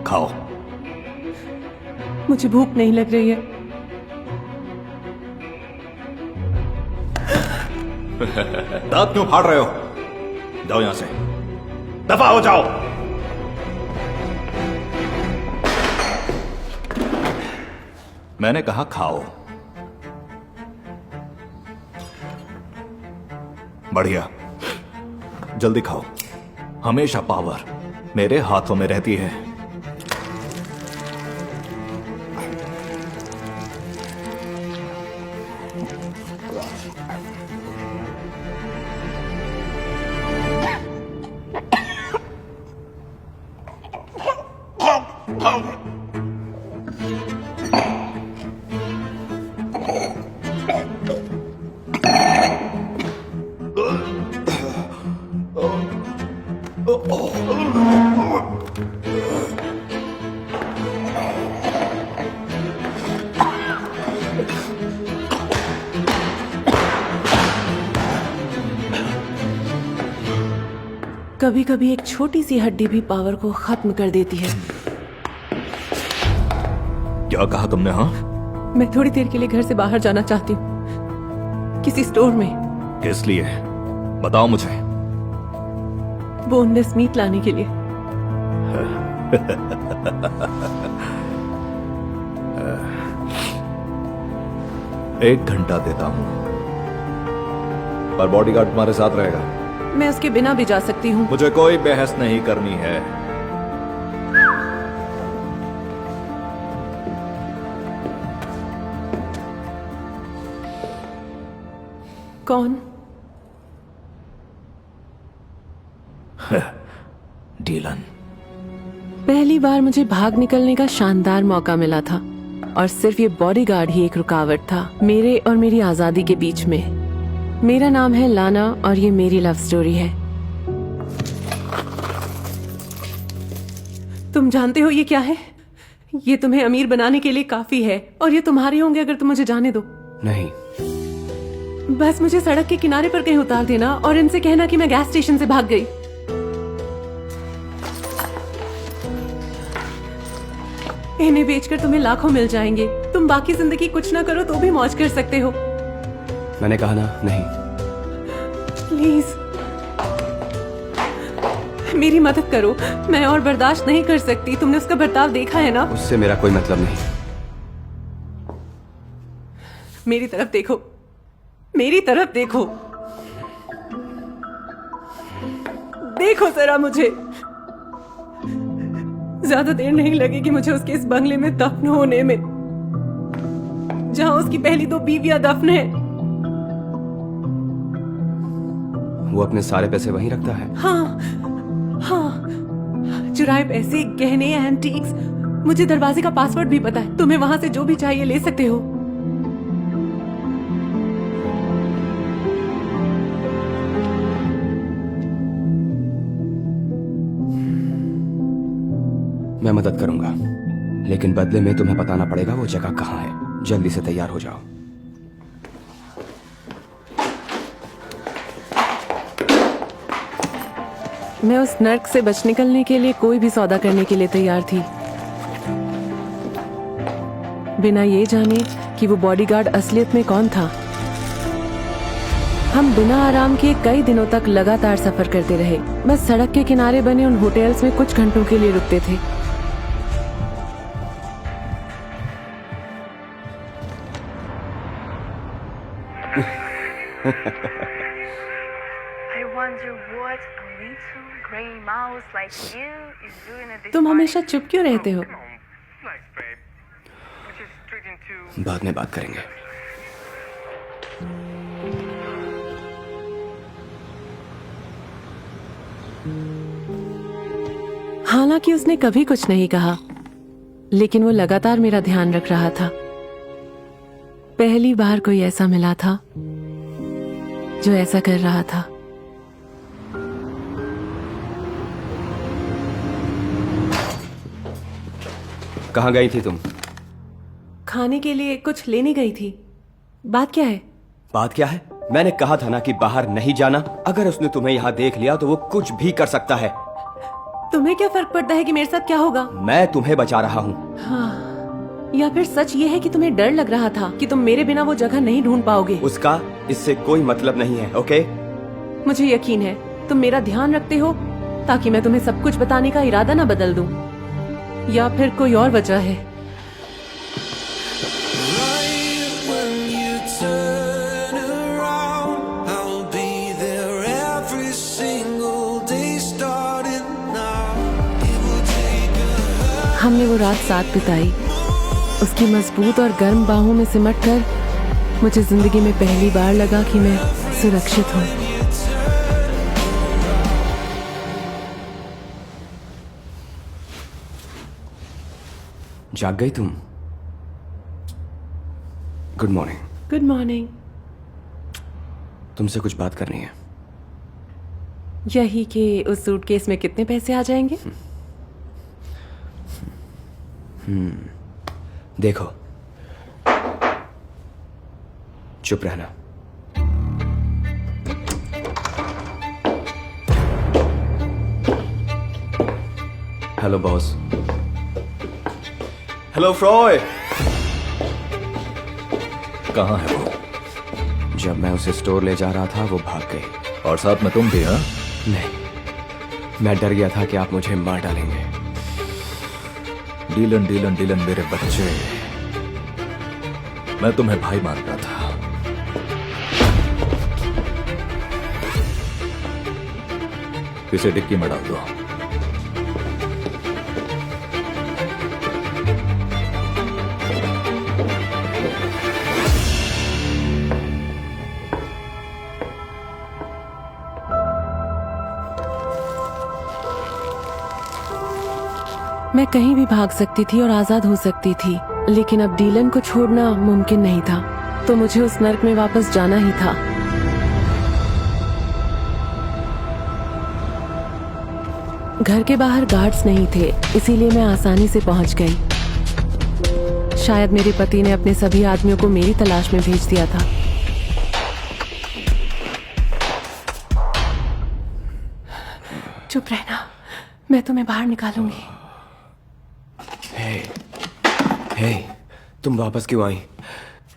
खाओ। मुझे भूख नहीं लग रही है। दांत क्यों फाड़ रहे हो? जाओ यहां से, दफा हो जाओ। मैंने कहा खाओ। बढ़िया, जल्दी खाओ। हमेशा पावर मेरे हाथों में रहती है। कभी कभी एक छोटी सी हड्डी भी पावर को खत्म कर देती है। क्या कहा तुमने? हाँ, मैं थोड़ी देर के लिए घर से बाहर जाना चाहती हूँ, किसी स्टोर में। किस लिए? बताओ मुझे। बोनलेस मीट लाने के लिए। एक घंटा देता हूं, पर बॉडीगार्ड तुम्हारे साथ रहेगा। मैं उसके बिना भी जा सकती हूँ। मुझे कोई बहस नहीं करनी है। कौन? डीलन। पहली बार मुझे भाग निकलने का शानदार मौका मिला था, और सिर्फ ये बॉडीगार्ड ही एक रुकावट था मेरे और मेरी आजादी के बीच में। मेरा नाम है लाना और ये मेरी लव स्टोरी है। तुम जानते हो ये क्या है? ये तुम्हें अमीर बनाने के लिए काफी है, और ये तुम्हारे होंगे अगर तुम मुझे जाने दो। नहीं। बस मुझे सड़क के किनारे पर कहीं उतार देना और इनसे कहना कि मैं गैस स्टेशन से भाग गई। इन्हें बेचकर तुम्हें लाखों मिल जाएंगे। तुम बाकी जिंदगी कुछ ना करो तो भी मौज कर सकते हो। मैंने कहा ना, नहीं। प्लीज मेरी मदद करो, मैं और बर्दाश्त नहीं कर सकती। तुमने उसका बर्ताव देखा है ना? उससे मेरा कोई मतलब नहीं। मेरी तरफ देखो, मेरी तरफ देखो, देखो जरा मुझे। ज्यादा देर नहीं लगेगी मुझे उसके इस बंगले में दफन होने में, जहां उसकी पहली 2 बीवियां दफन है। वो अपने सारे पैसे वहीं रखता है? हाँ, हाँ, चुराए पैसे, गहने, एंटीक्स। मुझे दरवाजे का पासवर्ड भी पता है। तुम्हें वहां से जो भी चाहिए ले सकते हो। मैं मदद करूंगा, लेकिन बदले में तुम्हें बताना पड़ेगा वो जगह कहाँ है। जल्दी से तैयार हो जाओ। मैं उस नर्क से बच निकलने के लिए कोई भी सौदा करने के लिए तैयार थी, बिना ये जाने कि वो बॉडीगार्ड असलियत में कौन था। हम बिना आराम के कई दिनों तक लगातार सफर करते रहे। बस सड़क के किनारे बने उन होटल्स में कुछ घंटों के लिए रुकते थे। तुम हमेशा चुप क्यों रहते हो? बाद में बात करेंगे। हालांकि उसने कभी कुछ नहीं कहा, लेकिन वो लगातार मेरा ध्यान रख रहा था। पहली बार कोई ऐसा मिला था जो ऐसा कर रहा था। कहाँ गई थी तुम? खाने के लिए कुछ लेने गई थी। बात क्या है? बात क्या है? मैंने कहा था ना कि बाहर नहीं जाना। अगर उसने तुम्हें यहाँ देख लिया तो वो कुछ भी कर सकता है। तुम्हें क्या फर्क पड़ता है कि मेरे साथ क्या होगा? मैं तुम्हें बचा रहा हूँ। हाँ, या फिर सच ये है कि तुम्हें डर लग रहा था कि तुम मेरे बिना वो जगह नहीं ढूंढ पाओगे? उसका इससे कोई मतलब नहीं है, ओके? मुझे यकीन है तुम मेरा ध्यान रखते हो ताकि मैं तुम्हें सब कुछ बताने का इरादा ना बदल दूं, या फिर कोई और वजह है? Right when you turn around, I'll be there every single day starting now. It will take a हमने वो रात साथ बिताई। उसकी मजबूत और गर्म बाहों में सिमट कर मुझे जिंदगी में पहली बार लगा कि मैं सुरक्षित हूँ। जाग गई तुम? Good morning. Good morning. तुमसे कुछ बात करनी है। यही कि उस सूटकेस में कितने पैसे आ जाएंगे? देखो, चुप रहना। Hello boss. हेलो फ्रॉय। कहाँ है वो? जब मैं उसे स्टोर ले जा रहा था वो भाग गई। और साथ में तुम भी? हाँ, नहीं, मैं डर गया था कि आप मुझे मार डालेंगे। डीलन डीलन डीलन मेरे बच्चे, मैं तुम्हें भाई मानता था। इसे डिक्की में डाल दो। मैं कहीं भी भाग सकती थी और आजाद हो सकती थी, लेकिन अब डीलन को छोड़ना मुमकिन नहीं था, तो मुझे उस नर्क में वापस जाना ही था। घर के बाहर गार्ड्स नहीं थे, इसीलिए मैं आसानी से पहुंच गई। शायद मेरे पति ने अपने सभी आदमियों को मेरी तलाश में भेज दिया था। चुप रहना, मैं तुम्हें बाहर निकालूंगी। हे, तुम वापस क्यों आई?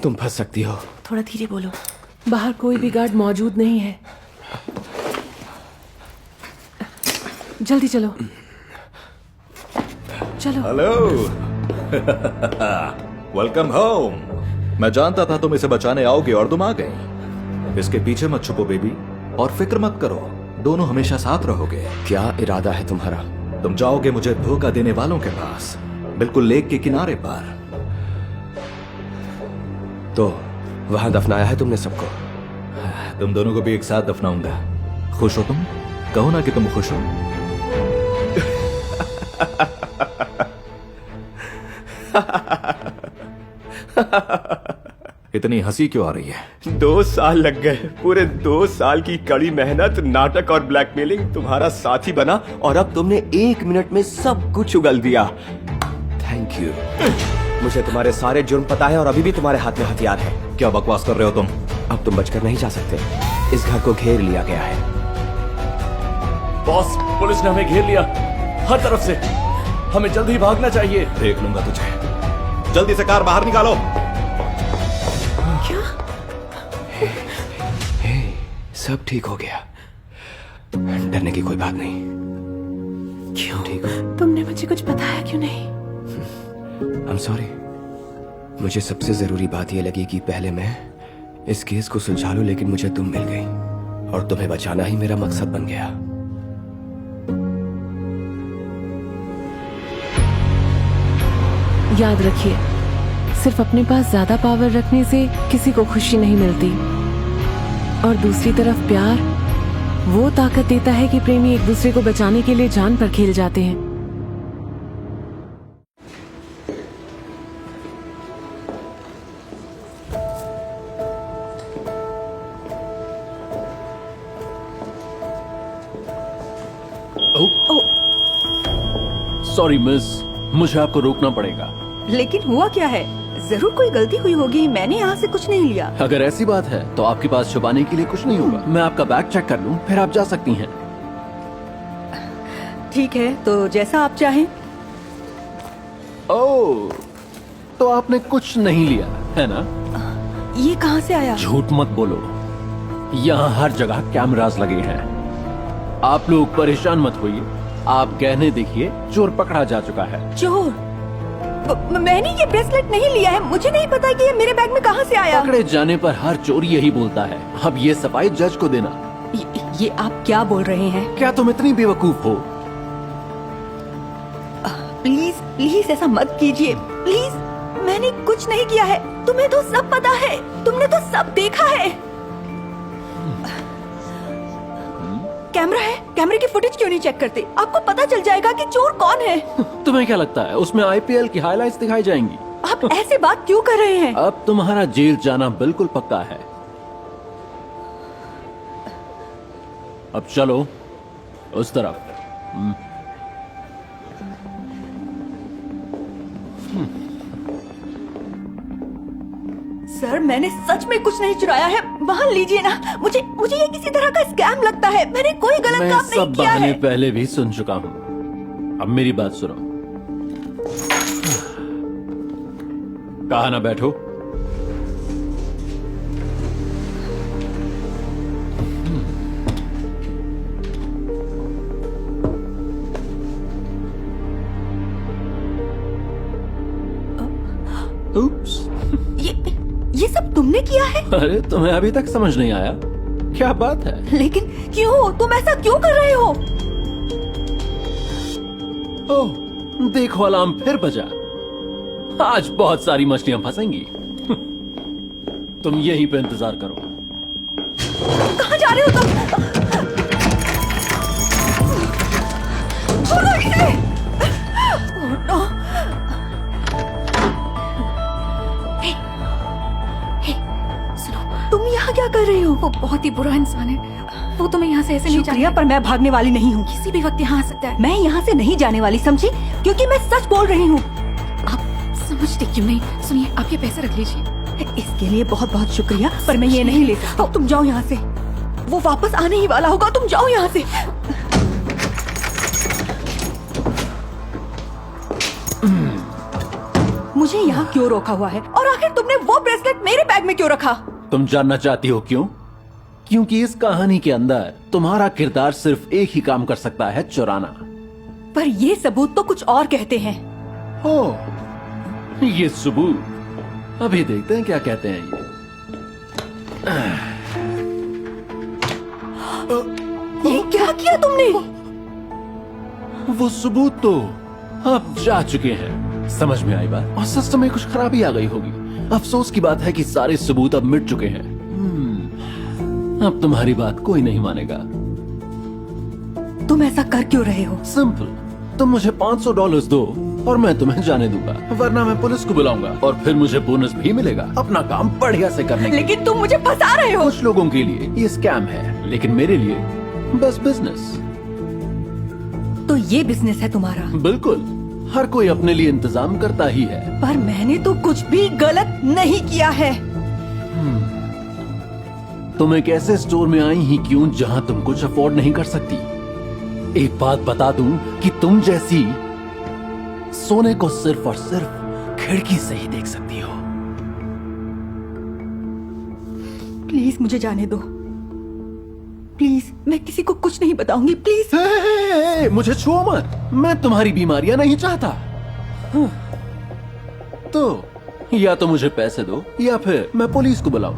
तुम फंस सकती हो। थोड़ा धीरे बोलो, बाहर कोई भी गार्ड मौजूद नहीं है। जल्दी चलो चलो। हेलो। Welcome home. मैं जानता था तुम इसे बचाने आओगे और तुम आ गई। इसके पीछे मत छुपो बेबी, और फिक्र मत करो, दोनों हमेशा साथ रहोगे। क्या इरादा है तुम्हारा? तुम जाओगे मुझे धोखा देने वालों के पास, बिल्कुल लेक के किनारे पर। तो वहां दफनाया है तुमने सबको? तुम दोनों को भी एक साथ दफनाऊंगा। खुश हो तुम? कहो ना कि तुम खुश हो। इतनी हंसी क्यों आ रही है? 2 साल लग गए, पूरे 2 साल की कड़ी मेहनत, नाटक और ब्लैकमेलिंग तुम्हारा साथी बना, और अब तुमने 1 मिनट में सब कुछ उगल दिया। Thank you. मुझे तुम्हारे सारे जुर्म पता है और अभी भी तुम्हारे हाथ में हथियार है। क्या बकवास कर रहे हो तुम? अब तुम बचकर नहीं जा सकते, इस घर को घेर लिया गया है। बॉस, पुलिस ने हमें घेर लिया हर तरफ से, हमें जल्दी ही भागना चाहिए। देख लूंगा तुझे। जल्दी से कार बाहर निकालो। क्या? सब ठीक हो गया, डरने की कोई बात नहीं। क्यों? ठीक हो? तुमने मुझे कुछ बताया क्यों नहीं? I'm sorry। मुझे सबसे जरूरी बात यह लगी कि पहले मैं इस केस को सुलझा लूं, लेकिन मुझे तुम मिल गई और तुम्हें बचाना ही मेरा मकसद बन गया। याद रखिए, सिर्फ अपने पास ज्यादा पावर रखने से किसी को खुशी नहीं मिलती, और दूसरी तरफ प्यार वो ताकत देता है कि प्रेमी एक दूसरे को बचाने के लिए जान पर खेल जाते हैं। सॉरी मिस, मुझे आपको रोकना पड़ेगा। लेकिन हुआ क्या है? जरूर कोई गलती हुई होगी, मैंने यहाँ से कुछ नहीं लिया। अगर ऐसी बात है तो आपके पास छुपाने के लिए कुछ नहीं होगा। मैं आपका बैग चेक कर लूं, फिर आप जा सकती हैं। ठीक है, तो जैसा आप चाहें। ओह, तो आपने कुछ नहीं लिया है ना? ये कहाँ से आया? झूठ मत बोलो, यहाँ हर जगह कैमरास लगे हैं। आप लोग परेशान मत होइए, आप गहने देखिए, चोर पकड़ा जा चुका है। चोर? मैंने ये ब्रेसलेट नहीं लिया है, मुझे नहीं पता कि ये मेरे बैग में कहाँ से आया। पकड़े जाने पर हर चोर यही बोलता है। अब ये सफाई जज को देना। ये आप क्या बोल रहे हैं? क्या तुम इतनी बेवकूफ हो? प्लीज प्लीज ऐसा मत कीजिए, प्लीज। मैंने कुछ नहीं किया है, तुम्हें तो सब पता है, तुमने तो सब देखा है। कैमरा है, कैमरे की फुटेज क्यों नहीं चेक करते? आपको पता चल जाएगा कि चोर कौन है। तुम्हें क्या लगता है उसमें आईपीएल की हाइलाइट्स दिखाई जाएंगी? आप ऐसे बात क्यों कर रहे हैं? अब तुम्हारा जेल जाना बिल्कुल पक्का है। अब चलो उस तरफ। सर, मैंने सच में कुछ नहीं चुराया है, मान लीजिए ना। मुझे मुझे ये किसी तरह का स्कैम लगता है। मैंने कोई गलत मैं काम नहीं सब किया बहाने है। पहले भी सुन चुका हूँ, अब मेरी बात सुनो। कहा ना बैठो। Oops. ये सब तुमने किया है? अरे तुम्हें अभी तक समझ नहीं आया? क्या बात है? लेकिन क्यों? तुम ऐसा क्यों कर रहे हो? ओह, देखो अलार्म फिर बजा। आज बहुत सारी मछलियां फंसेंगी। तुम यहीं पे इंतजार करो। कहाँ जा रहे हो तुम? छोड़ो इसे! Oh, no! तुम यहाँ क्या कर रही हो? वो बहुत ही बुरा इंसान है, वो तुम्हें यहाँ से ऐसे नहीं शुक्रिया, जाने पर मैं भागने वाली नहीं हूँ। किसी भी वक्त यहाँ आ सकता है। मैं यहाँ से नहीं जाने वाली, समझी? क्योंकि मैं सच बोल रही हूँ। आप समझते क्यों नहीं? सुनिए, आप ये पैसे रख लीजिए। इसके लिए बहुत बहुत शुक्रिया, पर मैं ये नहीं ले सकती। तुम जाओ यहाँ से, वो वापस आने ही वाला होगा। तुम जाओ यहाँ से। मुझे यहाँ क्यों रोका हुआ है? और आखिर तुमने वो ब्रेसलेट मेरे बैग में क्यों रखा? तुम जानना चाहती हो क्यों? क्योंकि इस कहानी के अंदर तुम्हारा किरदार सिर्फ एक ही काम कर सकता है, चुराना। पर ये सबूत तो कुछ और कहते हैं। ओह, ये सबूत अभी देखते हैं क्या कहते हैं ये क्या किया तुमने? वो सबूत तो अब जा चुके हैं। समझ में आई बात? और सिस्टम में कुछ खराबी आ गई होगी। अफसोस की बात है कि सारे सबूत अब मिट चुके हैं। अब तुम्हारी बात कोई नहीं मानेगा। तुम ऐसा कर क्यों रहे हो? सिंपल, तुम मुझे $500 दो और मैं तुम्हें जाने दूंगा, वरना मैं पुलिस को बुलाऊंगा और फिर मुझे बोनस भी मिलेगा अपना काम बढ़िया से करने के लिए। लेकिन तुम मुझे फंसा रहे हो। कुछ लोगों के लिए ये स्कैम है, लेकिन मेरे लिए बस बिजनेस। तो ये बिजनेस है तुम्हारा? बिल्कुल, हर कोई अपने लिए इंतजाम करता ही है। पर मैंने तो कुछ भी गलत नहीं किया है। तुम एक ऐसे स्टोर में आई ही क्यों जहां तुम कुछ अफोर्ड नहीं कर सकती? एक बात बता दूं कि तुम जैसी सोने को सिर्फ और सिर्फ खिड़की से ही देख सकती हो। प्लीज मुझे जाने दो, प्लीज। मैं किसी को कुछ नहीं बताऊंगी, प्लीज। हे, मुझे छुओ मत, मैं तुम्हारी बीमारियां नहीं चाहता। तो या तो मुझे पैसे दो या फिर मैं पुलिस को बुलाऊं।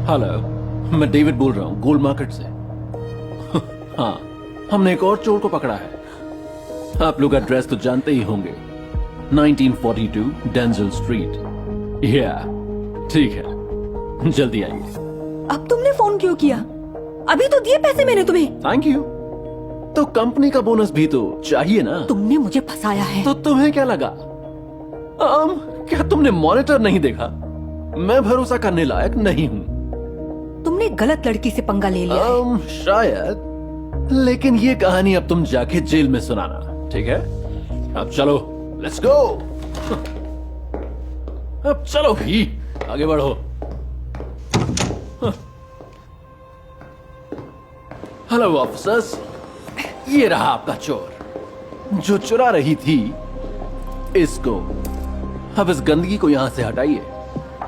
हेलो, मैं डेविड बोल रहा हूँ गोल्ड मार्केट से। हाँ, हमने एक और चोर को पकड़ा है। आप लोग एड्रेस तो जानते ही होंगे, 1942 डेंजल स्ट्रीट। या ठीक है, जल्दी आइए। अब तुमने फोन क्यों किया? अभी तो दिए पैसे मैंने तुम्हें। Thank you. तो कंपनी का बोनस भी तो चाहिए ना? तुमने मुझे फंसाया है। तो तुम्हें क्या लगा? क्या तुमने मॉनिटर नहीं देखा? मैं भरोसा करने लायक नहीं हूँ। तुमने गलत लड़की से पंगा ले लिया है। शायद, लेकिन ये कहानी अब तुम जाके जेल में सुनाना, ठीक है? अब चलो, लेट्स गो। अब चलो भी, आगे बढ़ो। हेलो ऑफिसर्स, ये रहा आपका चोर जो चुरा रही थी इसको। अब इस गंदगी को यहां से हटाइए,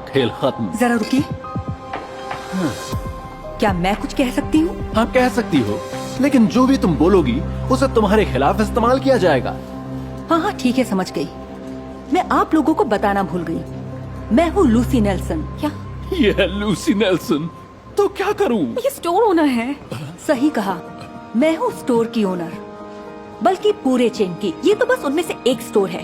खेल खत्म। जरा रुकिए। क्या मैं कुछ कह सकती हूँ? आप कह सकती हो, लेकिन जो भी तुम बोलोगी उसे तुम्हारे खिलाफ इस्तेमाल किया जाएगा। हाँ हाँ ठीक है, समझ गई। मैं आप लोगों को बताना भूल गई, मैं हूँ लूसी नेल्सन। क्या? ये है लूसी नेल्सन। तो क्या करूं? ये स्टोर ओनर है। सही कहा, मैं हूँ स्टोर की ओनर, बल्कि पूरे चेन की। ये तो बस उनमें से एक स्टोर है।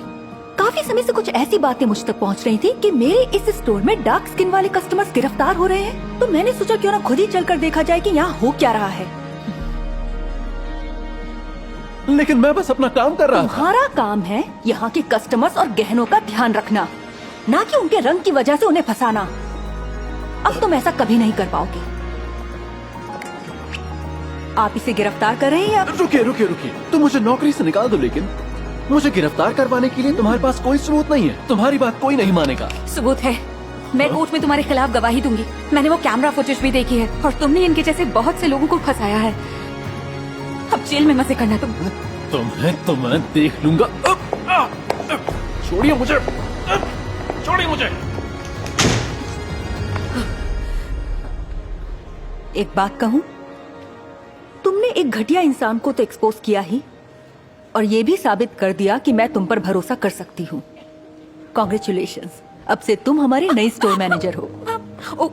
काफी समय से कुछ ऐसी बातें मुझ तक पहुंच रही थी कि मेरे इस स्टोर में डार्क स्किन वाले कस्टमर्स गिरफ्तार हो रहे हैं। तो मैंने सोचा क्यों ना खुद ही चलकर देखा जाए कि यहाँ हो क्या रहा है। लेकिन मैं बस अपना काम कर रहा था। तुम्हारा काम है यहाँ के कस्टमर्स और गहनों का ध्यान रखना, ना कि उनके रंग की वजह से उन्हें फंसाना। अब तुम ऐसा कभी नहीं कर पाओगे। आप इसे गिरफ्तार कर रहे हैं या? रुकिए रुकिए रुकिए, तुम मुझे नौकरी से निकाल दो, लेकिन मुझे गिरफ्तार करवाने के लिए तुम्हारे पास कोई सबूत नहीं है। तुम्हारी बात कोई नहीं मानेगा। सबूत है, मैं कोर्ट में तुम्हारे खिलाफ गवाही दूंगी। मैंने वो कैमरा फुटेज भी देखी है और तुमने इनके जैसे बहुत से लोगों को फंसाया है। अब जेल में मजे करना तुम। तो मैं देख लूंगा। छोड़िए मुझे, छोड़िए मुझे। एक बात कहूँ, तुमने एक घटिया इंसान को तो एक्सपोज किया ही, और ये भी साबित कर दिया कि मैं तुम पर भरोसा कर सकती हूँ। कॉन्ग्रेचुलेशंस, अब से तुम हमारे नई स्टोर मैनेजर हो। ओ,